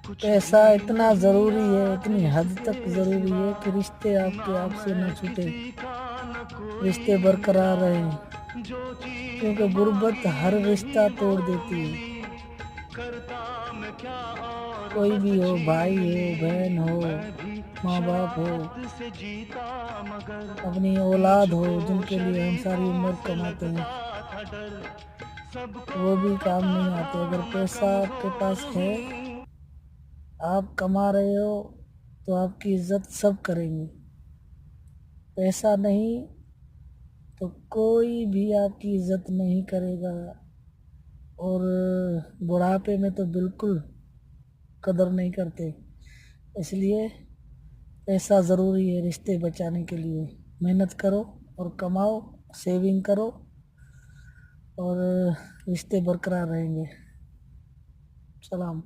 پیسہ اتنا ضروری ہے، اتنی حد تک ضروری ہے کہ رشتے آپ کے آپ سے نہ چھوٹے، رشتے برقرار رہیں، کیونکہ غربت ہر رشتہ توڑ دیتی ہے۔ کوئی بھی ہو، بھائی ہو، بہن ہو، ماں باپ ہو، اپنی اولاد ہو، جن کے لیے ہم ساری عمر کماتے ہیں، وہ بھی کام نہیں آتے۔ اگر پیسہ آپ کے پاس ہے، آپ کما رہے ہو، تو آپ کی عزت سب کریں گے۔ پیسہ نہیں تو کوئی بھی آپ کی عزت نہیں کرے گا، اور بڑھاپے میں تو بالکل قدر نہیں کرتے۔ اس لیے پیسہ ضروری ہے رشتے بچانے کے لیے۔ محنت کرو اور کماؤ، سیونگ کرو، اور رشتے برقرار رہیں گے۔ سلام۔